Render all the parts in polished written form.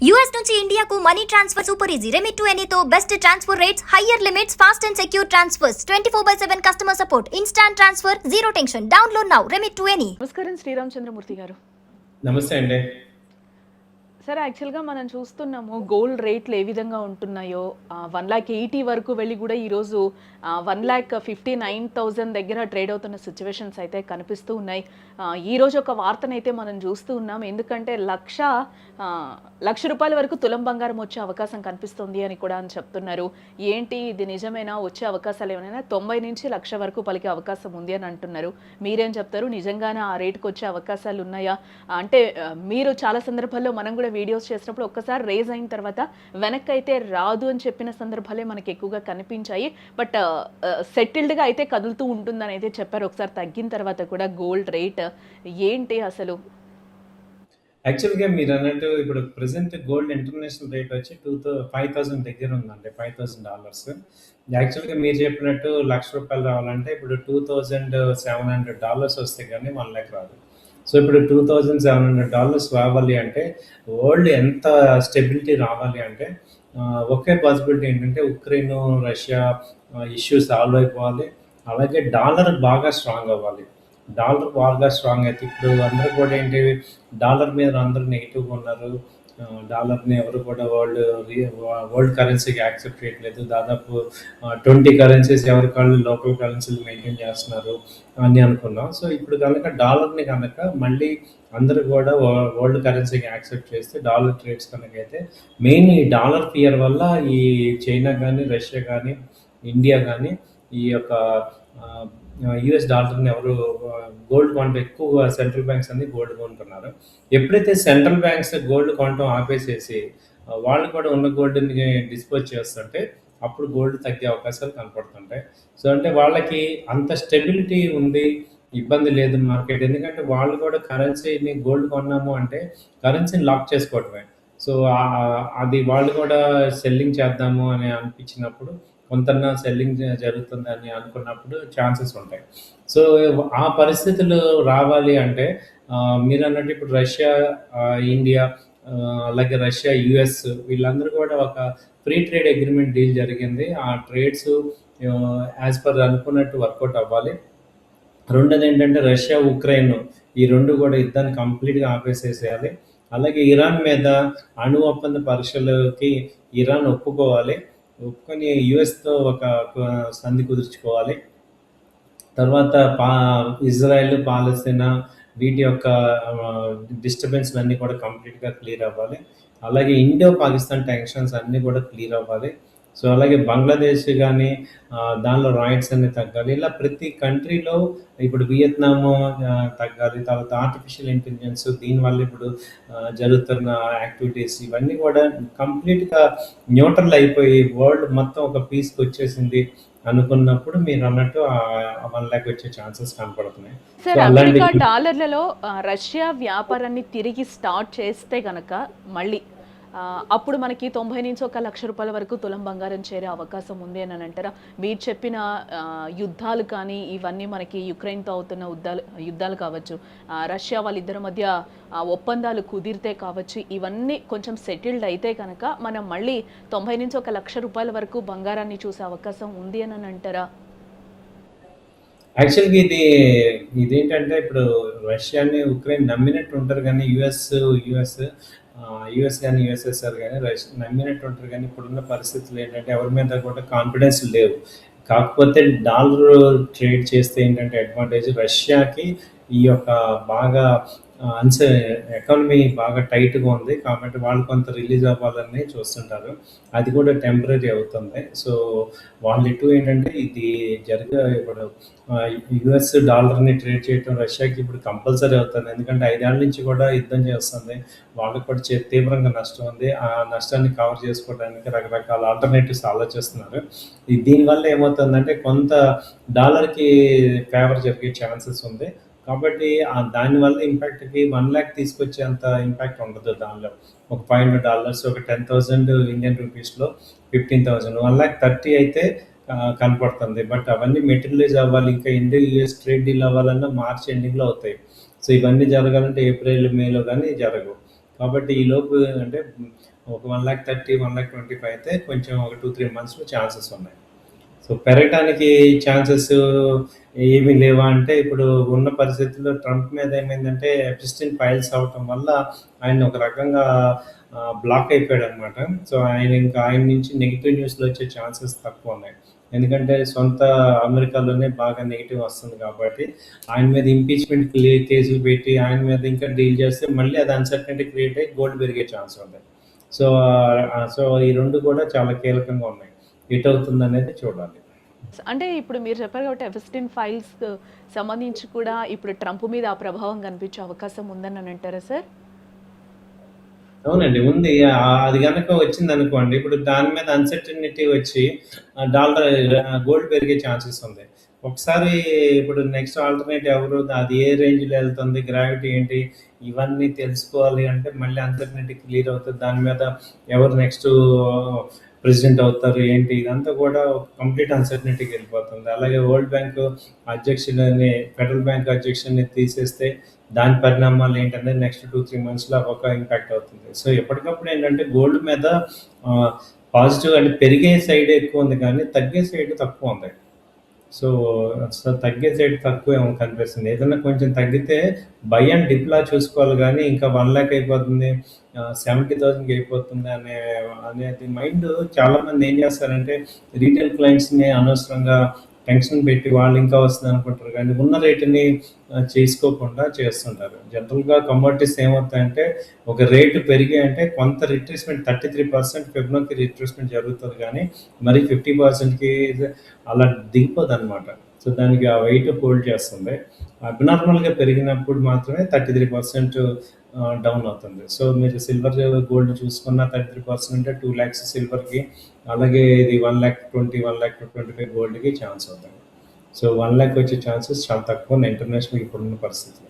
US నుంచి ఇండియాకు money transfer super easy. Remit to ఎనీతో best transfer rates, higher limits, fast and secure transfers, 24/7 customer support, instant transfer, zero tension. Download now remit to any. నమస్కారం శ్రీరామచంద్రమూర్తి గారు. నమస్తే అండి. సరే, యాక్చువల్గా మనం చూస్తున్నాము గోల్డ్ రేట్లు ఏ విధంగా ఉంటున్నాయో. 1,80,000 వరకు వెళ్ళి కూడా ఈరోజు 1,59,000 దగ్గర ట్రేడ్ అవుతున్న సిచ్యువేషన్స్ అయితే కనిపిస్తూ ఉన్నాయి. ఈరోజు ఒక వార్తనైతే మనం చూస్తూ ఉన్నాం. ఎందుకంటే లక్ష రూపాయల వరకు తులం బంగారం వచ్చే అవకాశం కనిపిస్తుంది అని కూడా అని చెప్తున్నారు. ఏంటి ఇది నిజమేనా? వచ్చే అవకాశాలు ఏమైనా 90 నుంచి 1,00,000 వరకు పలికే అవకాశం ఉంది అని అంటున్నారు. మీరేం చెప్తారు? నిజంగానే ఆ రేటుకు వచ్చే అవకాశాలు ఉన్నాయా? అంటే మీరు చాలా సందర్భాల్లో మనం కూడా వీడియోస్ చేసినప్పుడు ఒక్కసారి రేజ్ అయిన తర్వాత వెనక్కి అయితే రాదు అని చెప్పిన సందర్భాలే మనకి ఎక్కువగా కనిపించాయి. బట్ సెటిల్డ్గా అయితే కదులుతూ ఉంటుందని అయితే చెప్పారు. ఒకసారి తగ్గిన తర్వాత కూడా గోల్డ్ రేట్ ఏంటి అసలు? యాక్చువల్గా మీరు అన్నట్టు ఇప్పుడు ప్రెసెంట్ గోల్డ్ ఇంటర్నేషనల్ రేట్ వచ్చి 5,000 దగ్గర ఉందండి, $5,000. యాక్చువల్గా మీరు చెప్పినట్టు ₹1,00,000 రావాలంటే ఇప్పుడు $2,700 వస్తే కానీ 1,00,000 రాదు. సో ఇప్పుడు $2,700 రావాలి అంటే వరల్డ్ ఎంత స్టెబిలిటీ రావాలి అంటే ఒకే పాసిబిలిటీ ఏంటంటే ఉక్రెయిన్ రష్యా ఇష్యూ సాల్వ్ అయిపోవాలి, అలాగే డాలర్ బాగా స్ట్రాంగ్ అవ్వాలి. డాలర్ బాగా స్ట్రాంగ్ అయితే ఇప్పుడు అందరూ కూడా ఏంటి, డాలర్ మీద అందరూ నెగిటివ్గా ఉన్నారు. డాలర్ని ఎవరు కూడా వరల్డ్ కరెన్సీకి యాక్సెప్ట్ చేయట్లేదు. దాదాపు 20 కరెన్సీస్ ఎవరి కాళ్ళు లోకల్ కరెన్సీలు మెయింటైన్ చేస్తున్నారు అని అనుకున్నాం. సో ఇప్పుడు కనుక డాలర్ని కనుక మళ్ళీ అందరూ కూడా వరల్డ్ కరెన్సీకి యాక్సెప్ట్ చేస్తే డాలర్ ట్రేడ్స్ కనుక అయితే మెయిన్ ఈ డాలర్ ఫియర్ వల్ల ఈ చైనా కానీ రష్యా కానీ ఇండియా కానీ ఈ యొక్క యూఎస్ డాలర్ని ఎవరు గోల్డ్ కొనడం ఎక్కువ సెంట్రల్ బ్యాంక్స్ అన్ని గోల్డ్ కొంటున్నారు. ఎప్పుడైతే సెంట్రల్ బ్యాంక్స్ గోల్డ్ కొనడం ఆపేసేసి వాళ్ళు కూడా ఉన్న గోల్డ్ని డిస్పోజ్ చేస్తుంటే అప్పుడు గోల్డ్ తగ్గే అవకాశాలు కనపడుతుంటాయి. సో అంటే వాళ్ళకి అంత స్టెబిలిటీ ఉంది, ఇబ్బంది లేదు మార్కెట్. ఎందుకంటే వాళ్ళు కూడా కరెన్సీని గోల్డ్ కొన్నాము అంటే కరెన్సీని లాక్ చేసుకోవటమే. సో అది వాళ్ళు కూడా సెల్లింగ్ చేద్దాము అని అనిపించినప్పుడు కొంత సెల్లింగ్ జరుగుతుంది అని అనుకున్నప్పుడు ఛాన్సెస్ ఉంటాయి. సో ఆ పరిస్థితులు రావాలి అంటే మీరు అన్నట్టు ఇప్పుడు రష్యా ఇండియా అలాగే రష్యా యుఎస్ వీళ్ళందరూ కూడా ఒక ఫ్రీ ట్రేడ్ అగ్రిమెంట్ డీల్ జరిగింది. ఆ ట్రేడ్స్ యాజ్ పర్ అనుకున్నట్టు వర్కౌట్ అవ్వాలి. రెండోది ఏంటంటే రష్యా ఉక్రెయిన్ ఈ రెండు కూడా యుద్ధాన్ని కంప్లీట్గా ఆపేసేసేయాలి. అలాగే ఇరాన్ మీద అణు ఒప్పంద పరీక్షలకి ఇరాన్ ఒప్పుకోవాలి, ఒప్పుకొని యుఎస్తో ఒక సంధి కుదుర్చుకోవాలి. తర్వాత ఇజ్రాయెల్ పాలస్తీనా వీటి యొక్క డిస్టర్బెన్స్ అన్నీ కూడా కంప్లీట్గా క్లియర్ అవ్వాలి. అలాగే ఇండో పాకిస్తాన్ టెన్షన్స్ అన్నీ కూడా క్లియర్ అవ్వాలి. సో అలాగే బంగ్లాదేశ్ కానీ దానిలో రైట్స్ అన్ని తగ్గాలి. ఇలా ప్రతి కంట్రీలో ఇప్పుడు వియత్నాము తగ్గాలి. తర్వాత ఆర్టిఫిషియల్ ఇంటెలిజెన్స్ దీనివల్ల ఇప్పుడు జరుగుతున్న యాక్టివిటీస్ ఇవన్నీ కూడా కంప్లీట్గా న్యూట్రల్ అయిపోయి వరల్డ్ మొత్తం ఒక పీస్కి వచ్చేసింది అనుకున్నప్పుడు మీరు అన్నట్టు 1,00,000 వచ్చే ఛాన్సెస్ కనపడుతున్నాయి. సార్, అమెరికా డాలర్లలో రష్యా వ్యాపారాన్ని తిరిగి స్టార్ట్ చేస్తే కనుక మళ్ళీ అప్పుడు మనకి 90 నుంచి ₹1,00,000 వరకు తులం బంగారం చేరే అవకాశం ఉంది అని అంటారా? మీరు చెప్పిన యుద్ధాలు కానీ ఇవన్నీ మనకి యుక్రెయిన్తో అవుతున్న యుద్ధాలు కావచ్చు, రష్యా వాళ్ళిద్దరి మధ్య ఒప్పందాలు కుదిరితే కావచ్చు, ఇవన్నీ కొంచెం సెటిల్డ్ అయితే కనుక మనం మళ్ళీ 90 నుంచి ₹1,00,000 వరకు బంగారాన్ని చూసే అవకాశం ఉంది అని అంటారా? యాక్చువల్గా ఇదేంటంటే ఇప్పుడు రష్యాని ఉక్రెయిన్ నమ్మినట్టు ఉంటారు కానీ యుఎస్ కానీ యుఎస్ఎస్ఆర్ కానీ నమ్మినట్టు ఉంటారు కానీ ఇప్పుడున్న పరిస్థితులు ఏంటంటే ఎవరి మీద కూడా కాన్ఫిడెన్స్ లేవు. కాకపోతే డాలర్ ట్రేడ్ చేస్తే ఏంటంటే అడ్వాంటేజ్ రష్యాకి ఈ యొక్క బాగా ఎకానమీ బాగా టైట్గా ఉంది కాబట్టి వాళ్ళు కొంత రిలీజ్ అవ్వాలని చూస్తుంటారు. అది కూడా టెంపరీ అవుతుంది. సో వాళ్ళు ఇటు ఏంటంటే ఇది ఇప్పుడు యుఎస్ డాలర్ని ట్రేడ్ చేయడం రష్యాకి ఇప్పుడు కంపల్సరీ అవుతుంది. ఎందుకంటే 5 ఏళ్ళ నుంచి కూడా యుద్ధం చేస్తుంది, వాళ్ళకి కూడా తీవ్రంగా నష్టం ఉంది. ఆ నష్టాన్ని కవర్ చేసుకోవడానికి రకరకాల ఆల్టర్నేటివ్స్ ఆలోచిస్తున్నారు. దీనివల్ల ఏమవుతుందంటే కొంత డాలర్కి ఫేవర్ జరిగే ఛాన్సెస్ ఉంది. కాబట్టి దానివల్ల ఇంపాక్ట్కి 1,00,000 తీసుకొచ్చేంత ఇంపాక్ట్ ఉండదు. దానిలో ఒక $500 ఒక 10,000 ఇండియన్ రూపీస్లో 15,000 1,30,000 అయితే కనపడుతుంది. బట్ అవన్నీ మెటీరియలైజ్ అవ్వాలి. ఇంకా ఇండియా యూఎస్ ట్రేడ్ డీల్ అవ్వాలన్నా మార్చ్ ఎండింగ్లో అవుతాయి. సో ఇవన్నీ జరగాలంటే ఏప్రిల్ మేలో కానీ జరగవు. కాబట్టి ఈలోపు అంటే ఒక 1,30,000, 1,25,000 అయితే కొంచెం ఒక 2-3 మంత్స్‌లో ఛాన్సెస్ ఉన్నాయి. సో పెరగటానికి ఛాన్సెస్ ఏమీ లేవా అంటే, ఇప్పుడు ఉన్న పరిస్థితుల్లో ట్రంప్ మీద ఏమైందంటే ఎప్స్టీన్ ఫైల్స్ అవ్వటం వల్ల ఆయన ఒక రకంగా బ్లాక్ అయిపోయాడనమాట. సో ఆయన నుంచి నెగెటివ్ న్యూస్‌లు వచ్చే ఛాన్సెస్ తక్కువ ఉన్నాయి. ఎందుకంటే సొంత అమెరికాలోనే బాగా నెగెటివ్ వస్తుంది కాబట్టి, ఆయన మీద ఇంపీచ్‌మెంట్ కేసులు పెట్టి ఆయన మీద ఇంకా డీల్ చేస్తే మళ్ళీ అది అన్సర్టనిటీ క్రియేట్ అయ్యి గోల్డ్ పెరిగే ఛాన్స్ ఉంది. సో సో ఈ 2 కూడా చాలా కీలకంగా ఉన్నాయి. ఎటవుతుందనేది చూడాలి. అంటే ఇప్పుడు మీరు చెప్పారు కాబట్టి ఎఫ్ఎస్టీన్ ఫైల్స్ సంబంధించి కూడా ఇప్పుడు ట్రంప్ మీద ఆ ప్రభావం కనిపించే అవకాశం ఉందని అని అంటారా సార్? అవునండి. ఉంది. అది గనక వచ్చిందనుకోండి, ఇప్పుడు దాని మీద అన్సర్టనిటీ వచ్చి డాలర్ గోల్డ్ పెరిగే ఛాన్సెస్ ఉంది. ఒకసారి ఇప్పుడు నెక్స్ట్ ఆల్టర్‌నేట్ ఎవరు? అది ఏ రేంజ్‌లో ఎళ్తుంది? గ్రావిటీ ఏంటి? ఇవన్నీ తెలుసుకోవాలి అంటే మళ్ళీ అన్సర్టనిటీ క్లియర్ అవుతది. దాని మీద ఎవరు నెక్స్టు ప్రెసిడెంట్ అవుతారు? ఏంటి? ఇదంతా కూడా కంప్లీట్ అన్సర్టనిటీకి వెళ్ళిపోతుంది. అలాగే వరల్డ్ బ్యాంక్ అధ్యక్షుడిని, ఫెడరల్ బ్యాంక్ అధ్యక్షుడిని తీసేస్తే దాని పరిణామాలు ఏంటనేది నెక్స్ట్ 2-3 మంత్స్‌లో ఒక ఇంపాక్ట్ అవుతుంది. సో ఎప్పటికప్పుడు ఏంటంటే గోల్డ్ మీద పాజిటివ్ అంటే పెరిగే సైడ్ ఎక్కువ ఉంది కానీ తగ్గే సైడ్ తక్కువ ఉంది. సో, తగ్గే సైడ్ తక్కువేమో కనిపిస్తుంది. ఏదన్నా కొంచెం తగ్గితే బై అండ్ డిప్‌లా చూసుకోవాలి గానీ, ఇంకా 1,00,000 అయిపోతుంది, 70,000కి అయిపోతుంది అనేది మైండ్ చాలామంది ఏం చేస్తారంటే, రీటైల్ క్లయింట్స్‌ని అనవసరంగా టెన్షన్ పెట్టి వాళ్ళు ఇంకా వస్తుందనుకుంటారు కానీ, ఉన్న రేటుని చేసుకోకుండా చేస్తుంటారు. జనరల్‌గా కమోడిటీస్ ఏమవుతాయంటే, ఒక రేటు పెరిగాయంటే కొంత రిట్రేస్‌మెంట్ 33% ఫిబ్రవరికి రిట్రేస్‌మెంట్ జరుగుతది గానీ, మరి 50%కి అలా దిగిపోదనమాట. సో, దానికి ఆ వెయిట్ హోల్డ్ చేస్తుంది. అబ్నార్మల్‌గా పెరిగినప్పుడు మాత్రమే 33% డౌన్ అవుతుంది. సో, మీరు సిల్వర్, గోల్డ్ చూసుకున్న 33% అంటే 2,00,000 సిల్వర్‌కి, అలాగే ఇది 1,20,000, 1,25,000 గోల్డ్‌కి ఛాన్స్ అవుతుంది. సో, 1,00,000 వచ్చే ఛాన్సెస్ చాలా తక్కువ ఉన్నాయి ఇంటర్నేషనల్ ఇప్పుడున్న పరిస్థితిలో.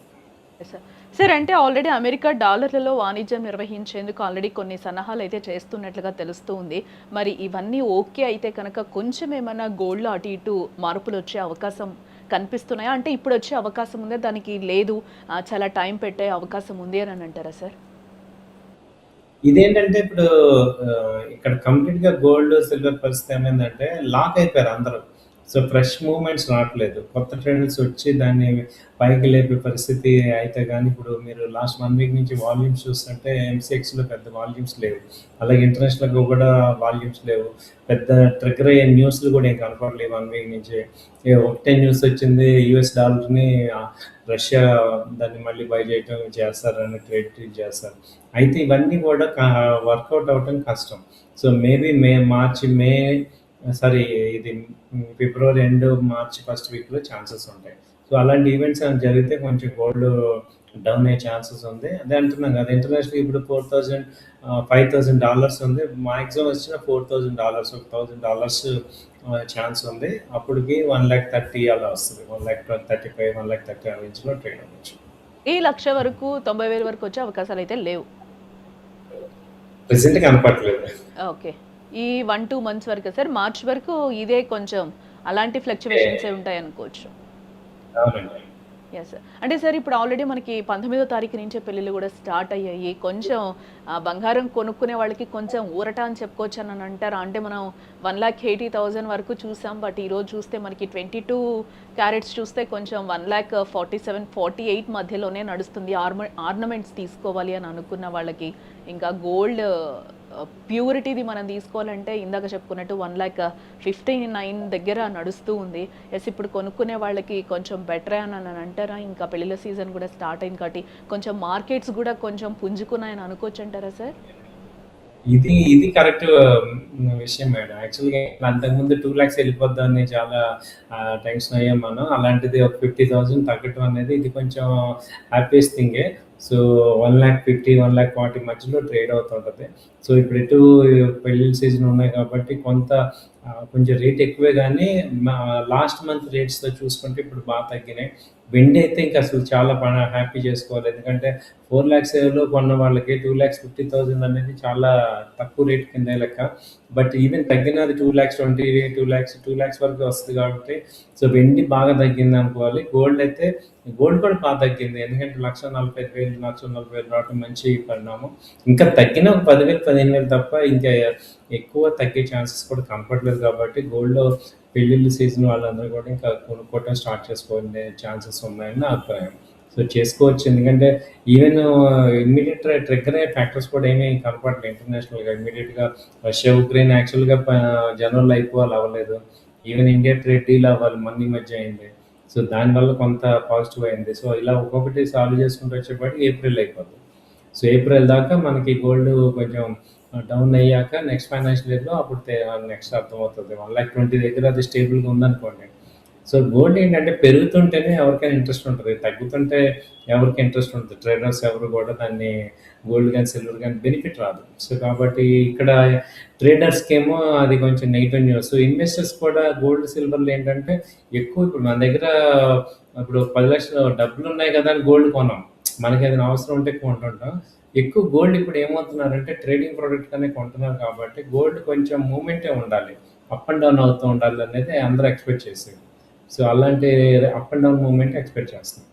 సార్. సార్ అంటే ఆల్రెడీ అమెరికా డాలర్లలో వాణిజ్యం నిర్వహించేందుకు ఆల్రెడీ కొన్ని సన్నాహాలు అయితే చేస్తున్నట్లుగా తెలుస్తూ ఉంది. మరి ఇవన్నీ ఓకే అయితే కనుక కొంచెం ఏమైనా గోల్డ్‌లో అటు ఇటు మార్పులు వచ్చే అవకాశం కనిపిస్తున్నాయా? అంటే ఇప్పుడు వచ్చే అవకాశం ఉందా? దానికి లేదు చాలా టైం పెట్టే అవకాశం ఉంది అని అంటారా సార్? ఇదేంటంటే ఇప్పుడు ఇక్కడ కంప్లీట్‌గా గోల్డ్, సిల్వర్ పరిస్థితి ఏమైందంటే లాక్ అయిపోయారు అందరూ. సో, ఫ్రెష్ మూవ్‌మెంట్స్ రావట్లేదు. కొత్త ట్రెండ్స్ వచ్చి దాన్ని పైకి లేపే పరిస్థితి అయితే గానీ, ఇప్పుడు మీరు లాస్ట్ 1 వీక్ నుంచి వాల్యూమ్స్ చూస్తుంటే ఎంసీఎక్స్‌లో పెద్ద వాల్యూమ్స్ లేవు. అలాగే ఇంటర్నేషనల్‌గా కూడా వాల్యూమ్స్ లేవు. పెద్ద ట్రిగ్గర్ అయ్యే న్యూస్‌లు కూడా ఏం కనపడలేదు 1 వీక్ నుంచి. ఒకటే న్యూస్ వచ్చింది, యూఎస్ డాలర్‌ని రష్యా దాన్ని మళ్ళీ బై చేయటం చేస్తారని ట్రీట్ చేస్తారు. అయితే ఇవన్నీ కూడా వర్కౌట్ అవ్వటం కష్టం. సో, మేబీ ఇది ఫిబ్రవరి ఎండ్, మార్చ్ ఫస్ట్ వీక్‌లో ఛాన్సెస్ ఉంటాయి. సో, అలాంటి ఈవెంట్స్ ఏమైనా జరిగితే కొంచెం గోల్డ్ డౌన్ అయ్యే ఛాన్సెస్ ఉంది. అదే అంటున్నాం కదా! ఇంటర్నేషనల్ ఇప్పుడు $5,000 ఉంది. మాక్సిమం వచ్చిన $4,000, ఒక $1,000 ఛాన్స్ ఉంది. అప్పటికి 1,30,000 అలా వస్తది. 1,35,000, 1,30,000 ఆ రేంజ్‌లో ట్రేడ్ అవ్వచ్చు. ఈ లక్ష వరకు 90,000 వరకు వచ్చే అవకాశాలు అయితే లేవు. ప్రెజెంట్ కనపడట్లేదు. ఓకే. ఈ 1-2 మంత్స్ వరకే సార్. మార్చ్ వరకు ఇదే కొంచెం అలాంటి ఫ్లక్చువేషన్సే ఉంటాయనుకోవచ్చు. అవునండి. Yes sir. అంటే సార్ ఇప్పుడు ఆల్రెడీ మనకి 19వ తారీఖు నుంచే పెళ్ళిళ్ళు కూడా స్టార్ట్ అయ్యాయి. కొంచెం బంగారం కొనుక్కునే వాళ్ళకి కొంచెం ఊరట అని చెప్పుకోవచ్చు అని అంటారా? అంటే మనం 1,80,000 వరకు చూసాం. బట్ ఈరోజు చూస్తే మనకి 22 క్యారెట్స్ చూస్తే కొంచెం 1,47,000, 48 మధ్యలోనే నడుస్తుంది. ఆర్నమెంట్స్ తీసుకోవాలి అని అనుకున్న వాళ్ళకి. ఇంకా గోల్డ్ ప్యూరిటీది మనం తీసుకోవాలంటే ఇందాక చెప్పుకున్నట్టు 1,59,000 దగ్గర నడుస్తూ ఉంది. ఎస్ ఇప్పుడు కొనుక్కునే వాళ్ళకి కొంచెం బెటరే అని అంటారా? ఇంకా పెళ్ళిళ్ళ సీజన్ కూడా స్టార్ట్ అయింది కాబట్టి కొంచెం మార్కెట్స్ కూడా కొంచెం పుంజుకున్నాయని అనుకోవచ్చు అంటారా సార్? ఇది కరెక్ట్ విషయం మేడం. యాక్చువల్‌గా అంతకుముందు 2,00,000 వెళ్ళిపోద్దని చాలా టెన్షన్ అయ్యాం మనం. అలాంటిది ఒక 50,000 తగ్గటం అనేది ఇది కొంచెం హ్యాపీయెస్ట్ థింగే. సో, 1,50,000, 1,40,000 మధ్యలో ట్రేడ్ అవుతుంటది. సో, ఇప్పుడు పెళ్ళిళ్ళ సీజన్ ఉన్నాయి కాబట్టి కొంత కొంచెం రేట్ ఎక్కువే గానీ లాస్ట్ మంత్ రేట్స్‌తో చూసుకుంటే ఇప్పుడు బాగా తగ్గినాయి. వెండి అయితే ఇంక అసలు చాలా హ్యాపీ చేసుకోవాలి. ఎందుకంటే 4,00,000లో కొన్న వాళ్ళకి 2,50,000 అనేది చాలా తక్కువ రేట్ కిందే లెక్క. బట్ ఈవెన్ తగ్గినది 2,20,000, 2,00,000 వరకే వస్తది కాబట్టి సో వెండి బాగా తగ్గిందనుకోవాలి. గోల్డ్ కూడా బాగా తగ్గింది. ఎందుకంటే 1,45,000, 1,40,000 రావటం మంచి పరిణామం. ఇంకా తగ్గిన ఒక 10,000, 15,000 తప్ప ఇంకా ఎక్కువ తగ్గే ఛాన్సెస్ కూడా కనపడలేదు కాబట్టి గోల్డ్‌లో పెళ్ళిళ్ళ సీజన్ వాళ్ళందరూ కూడా ఇంకా కొనుక్కోవటం స్టార్ట్ చేసుకునే ఛాన్సెస్ ఉన్నాయని నా అభిప్రాయం. సో చేసుకోవచ్చు. ఎందుకంటే ఈవెన్ ఇమ్మీడియేట్ ట్రిగ్గర్ అయ్యే ఫ్యాక్టర్స్ కూడా ఏమీ కనపడట్లేదు ఇంటర్నేషనల్‌గా. ఇమ్మీడియేట్‌గా రష్యా, ఉక్రెయిన్ యాక్చువల్‌గా జనవరిలో అవ్వలేదు. ఈవెన్ ఇండియా ట్రేడ్ డీల్ అవ్వాలి మొన్న ఈ మధ్య అయింది. సో దానివల్ల కొంత పాజిటివ్ అయింది. సో ఇలా ఒక్కొక్కటి సాల్వ్ చేసుకుంటూ వచ్చేపాటికి ఏప్రిల్ అయిపోద్ది. సో ఏప్రిల్ దాకా మనకి గోల్డ్ కొంచెం డౌన్ అయ్యాక నెక్స్ట్ ఫైనాన్షియల్ ఇయర్‌లో అప్పుడు నెక్స్ట్ అర్థమవుతది. 1,20,000 దగ్గర అది స్టేబుల్‌గా ఉందనుకోండి. సో గోల్డ్ ఏంటంటే పెరుగుతుంటేనే ఎవరికైనా ఇంట్రెస్ట్ ఉంటది. తగ్గుతుంటే ఎవరికీ ఇంట్రెస్ట్ ఉండదు. ట్రేడర్స్ ఎవరు కూడా దాన్ని గోల్డ్ గాని, సిల్వర్ గాని బెనిఫిట్ రాదు. సో కాబట్టి ఇక్కడ ట్రేడర్స్‌కేమో అది కొంచెం నెగెటివ్ న్యూస్. ఇన్వెస్టర్స్ కూడా గోల్డ్, సిల్వర్‌లో ఏంటంటే ఎక్కువ ఇప్పుడు మన దగ్గర ఇప్పుడు 10,00,000 డబ్బులున్నాయి కదా అని గోల్డ్ కొనం. మనకేదైనా అవసరం ఉంటే కొంటుంటాం. ఎక్కువ గోల్డ్ ఇప్పుడు ఏమవుతున్నారంటే ట్రేడింగ్ ప్రొడక్ట్‌గానే కొంటున్నారు కాబట్టి గోల్డ్ కొంచెం మూవ్‌మెంటే ఉండాలి. అప్ అండ్ డౌన్ అవుతూ ఉండాలనేది అందరూ ఎక్స్‌పెక్ట్ చేసేది. సో అలాంటి up and down movement expect చేస్తున్నాం.